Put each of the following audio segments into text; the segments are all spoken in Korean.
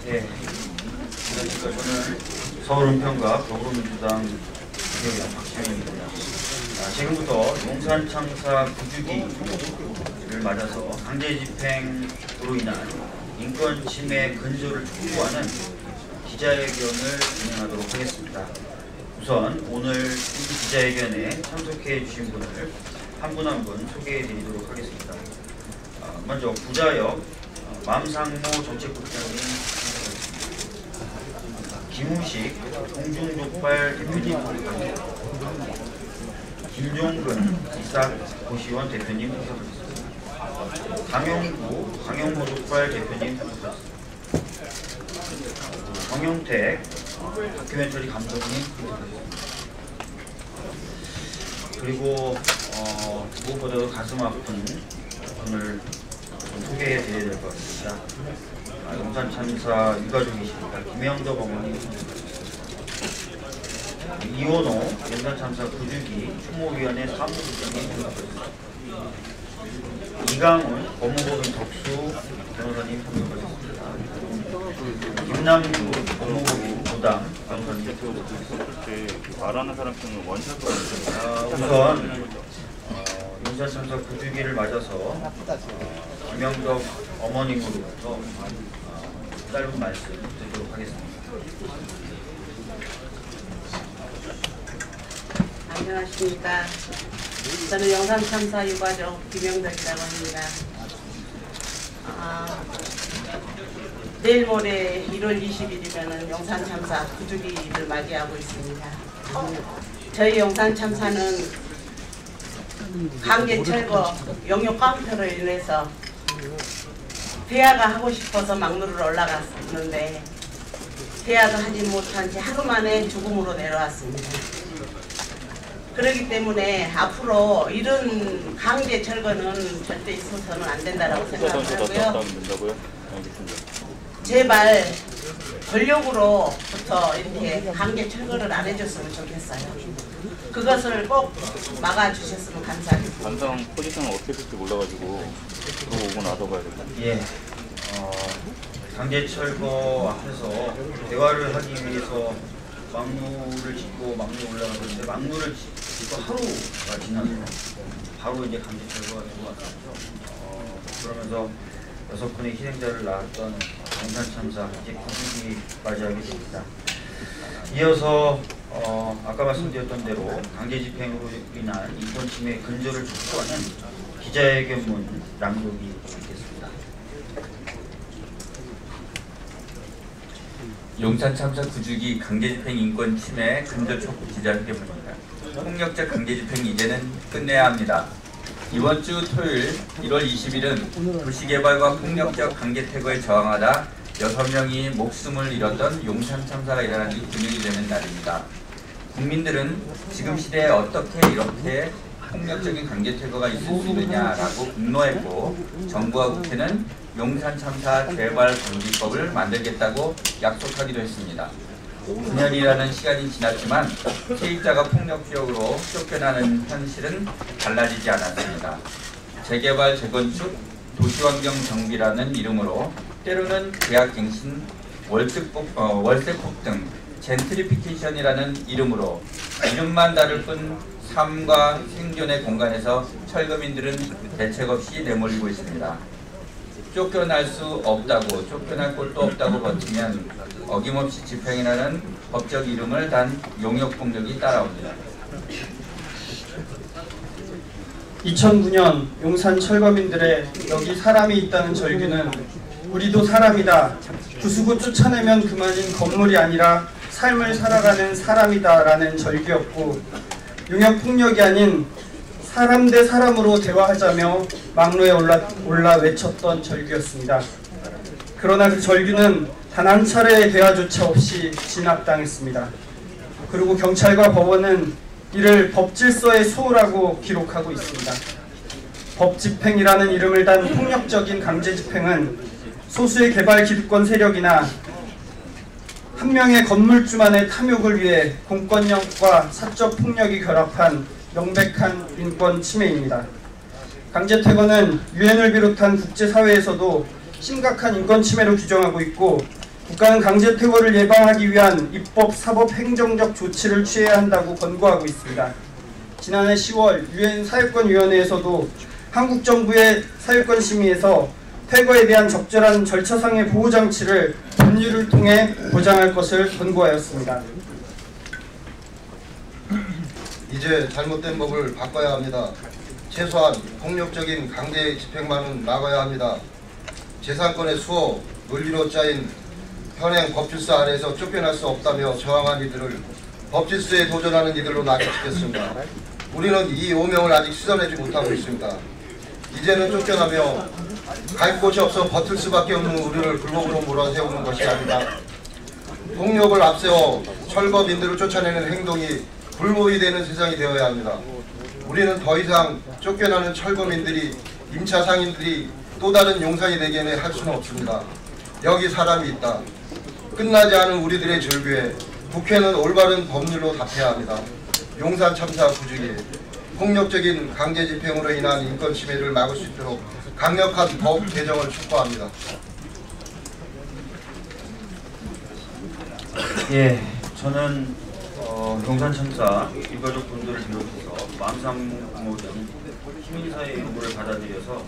네, 저는 서울은평과 더불어민주당 대표의 박시현입니다. 지금부터 용산 참사 9주기를 맞아서 강제집행으로 인한 인권 침해 근절을 촉구하는 기자회견을 진행하도록 하겠습니다. 우선 오늘 이 기자회견에 참석해 주신 분을 한 분 한 분 소개해 드리도록 하겠습니다. 먼저 부자역 맘상모 정책국장님, 김우식 공중족발 대표님, 김종근 이삭 고시원 대표님, 강용구 강용모족발 대표님, 정용택 다큐멘터리 감독님, 그리고 무엇보다도 가슴 아픈 분을 소개해 드려야 될 것 같습니다. 용산 참사 유가족이십니다. 김영덕 어머니, 이원호 용산 참사 9주기 추모위원회 사무국장님, 이강훈 법무법인 덕수 변호사님 참석하셨습니다. 김남주 법무법인 부담 변호사님 말하는 사람 중에 원샷으로 우선 용산 참사 9주기를 맞아서 김영덕 어머님으로부터 짧은 말씀 드리도록 하겠습니다. 안녕하십니까. 저는 용산 참사 유가족 김영덕이라고 합니다. 내일 모레 1월 20일이면 용산 참사 9주기를 맞이하고 있습니다. 저희 용산 참사는 강제 철거 용역 카운터로 인해서 대화가 하고 싶어서 막루를 올라갔는데 대화도 하지 못한 채 하루 만에 죽음으로 내려왔습니다. 그렇기 때문에 앞으로 이런 강제 철거는 절대 있어서는 안 된다고 생각하고요. 제발 권력으로부터 이렇게 강제 철거를 안 해줬으면 좋겠어요. 그것을 꼭 막아주셨으면 감사하겠습니다. 감상 포지션을 어떻게 될지 몰라가지고 들어오고 나서 봐야 될 것 같아요. 예, 강제 철거 앞에서 대화를 하기 위해서 막루를 짓고 막루에 올라가는데 막루를 짓고 하루가 지나서 바로 이제 강제 철거가 들어왔죠. 그러면서 6분의 희생자를 낳았던 용산 참사 이제 9주기 맞이하게 됩니다. 이어서 아까 말씀드렸던 대로 강제 집행으로 인한 인권 침해 근절을 촉구하는 기자회견문 낭독이 있겠습니다. 용산 참사 9주기 강제집행 인권 침해 근절 촉구 기자회견문입니다. 폭력적 강제집행 이제는 끝내야 합니다. 이번 주 토요일 1월 20일은 도시개발과 폭력적 강제퇴거에 저항하다 6명이 목숨을 잃었던 용산 참사가 일어난 지 9년이 되는 날입니다. 국민들은 지금 시대에 어떻게 이렇게 폭력적인 강제퇴거가 있을 수 있느냐라고 분노했고, 정부와 국회는 용산 참사 재발 방지법을 만들겠다고 약속하기도 했습니다. 9년이라는 시간이 지났지만 피해자가 폭력적으로 쫓겨나는 현실은 달라지지 않았습니다. 재개발, 재건축, 도시환경 정비라는 이름으로 때로는 계약갱신, 월세 폭등, 젠트리피케이션이라는 이름으로 이름만 다를 뿐 삶과 생존의 공간에서 철거민들은 대책 없이 내몰리고 있습니다. 쫓겨날 수 없다고, 쫓겨날 곳도 없다고 버티면 어김없이 집행이라는 법적 이름을 단 용역폭력이 따라옵니다. 2009년 용산 철거민들의 여기 사람이 있다는 절규는 우리도 사람이다, 부수고 쫓아내면 그만인 건물이 아니라 삶을 살아가는 사람이다 라는 절규였고, 용역폭력이 아닌 사람 대 사람으로 대화하자며 막루에 올라 외쳤던 절규였습니다. 그러나 그 절규는 단 한 차례의 대화조차 없이 진압당했습니다. 그리고 경찰과 법원은 이를 법질서의 소홀하고 기록하고 있습니다. 법집행이라는 이름을 단 폭력적인 강제집행은 소수의 개발 기득권 세력이나 한 명의 건물주만의 탐욕을 위해 공권력과 사적 폭력이 결합한 명백한 인권 침해입니다. 강제퇴거는 유엔을 비롯한 국제사회에서도 심각한 인권 침해로 규정하고 있고, 국가는 강제퇴거를 예방하기 위한 입법, 사법, 행정적 조치를 취해야 한다고 권고하고 있습니다. 지난해 10월 유엔 사회권위원회에서도 한국 정부의 사회권 심의에서 퇴거에 대한 적절한 절차상의 보호장치를 법률을 통해 보장할 것을 권고하였습니다. 이제 잘못된 법을 바꿔야 합니다. 최소한 폭력적인 강제 집행만은 막아야 합니다. 재산권의 수호, 논리로 짜인 현행 법질서 아래에서 쫓겨날 수 없다며 저항한 이들을 법질서에 도전하는 이들로 낙인시켰습니다. 우리는 이 오명을 아직 씻어내지 못하고 있습니다. 이제는 쫓겨나며 갈 곳이 없어 버틸 수밖에 없는 우리를 굴곡으로 몰아세우는 것이 아니다. 폭력을 앞세워 철거민들을 쫓아내는 행동이 불법이 되는 세상이 되어야 합니다. 우리는 더 이상 쫓겨나는 철거민들이, 임차 상인들이 또 다른 용산이 되게는 할 수는 없습니다. 여기 사람이 있다. 끝나지 않은 우리들의 절규에 국회는 올바른 법률로 답해야 합니다. 용산 참사 부주기, 폭력적인 강제 집행으로 인한 인권 침해를 막을 수 있도록 강력한 법 개정을 촉구합니다. 예, 저는 용산 참사 유가족 분들을 비롯해서 마음상모든 시민사회의 요구를 받아들여서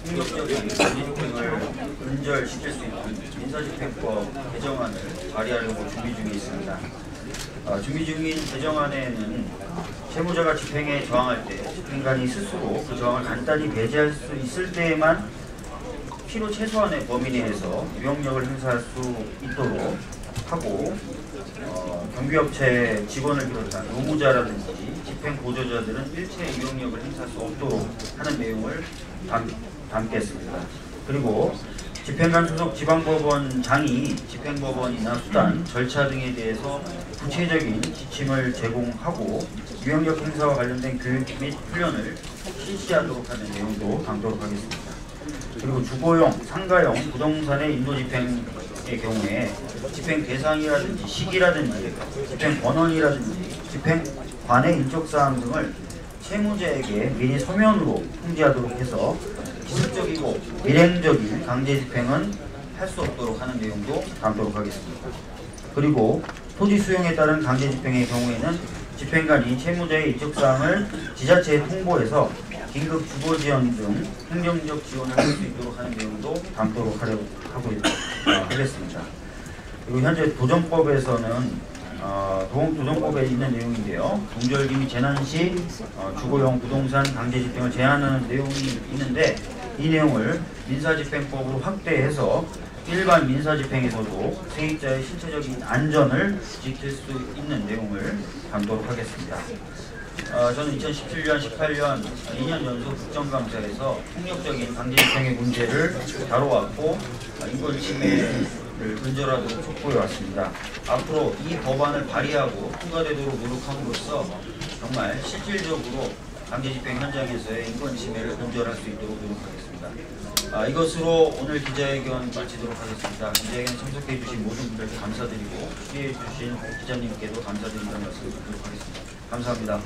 폭력적인 강제집행을 근절시킬 수 있는 민사집행법 개정안을 발의하려고 준비 중에 있습니다. 준비 중인 개정안에는 채무자가 집행에 저항할 때 집행관이 스스로 그 저항을 간단히 배제할 수 있을 때에만 필요 최소한의 범위 내에서 유형력을 행사할 수 있도록 하고 경비업체 직원을 비롯한 노무자라든지 집행 보조자들은 일체 유형력을 행사할 수 없도록 하는 내용을 담겠습니다. 그리고 집행관 소속 지방법원장이 집행법원이나 수단, 절차 등에 대해서 구체적인 지침을 제공하고 유형력 행사와 관련된 교육 및 훈련을 실시하도록 하는 내용도 담도록 하겠습니다. 그리고 주거용, 상가용 부동산의 인도집행의 경우에 집행 대상이라든지 시기라든지 집행 권한이라든지 집행관의 인적사항 등을 채무자에게 미리 서면으로 통지하도록 해서 기습적이고 일행적인 강제 집행은 할 수 없도록 하는 내용도 담도록 하겠습니다. 그리고 토지 수용에 따른 강제 집행의 경우에는 집행관이 채무자의 인적사항을 지자체에 통보해서 긴급 주거 지원 등 행정적 지원을 할 수 있도록 하는 내용도 담도록 하겠습니다. 그리고 현재 도정법에서는 도정법에 있는 내용인데요. 동절기 및 재난 시 주거용 부동산 강제 집행을 제한하는 내용이 있는데 이 내용을 민사집행법으로 확대해서 일반 민사집행에서도 세입자의 신체적인 안전을 지킬 수 있는 내용을 담도록 하겠습니다. 저는 2017년, 18년 2년 연속 국정감사에서 폭력적인 강제집행의 문제를 다뤄왔고 인권 침해를 근절하도록 촉구해왔습니다. 앞으로 이 법안을 발의하고 통과되도록 노력함으로써 정말 실질적으로 강제집행 현장에서의 인권 침해를 근절할 수 있도록 노력하겠습니다. 이것으로 오늘 기자회견 마치도록 하겠습니다. 기자회견 참석해 주신 모든 분들께 감사드리고 취재해 주신 기자님께도 감사드린다는 말씀을 드리도록 하겠습니다. 감사합니다.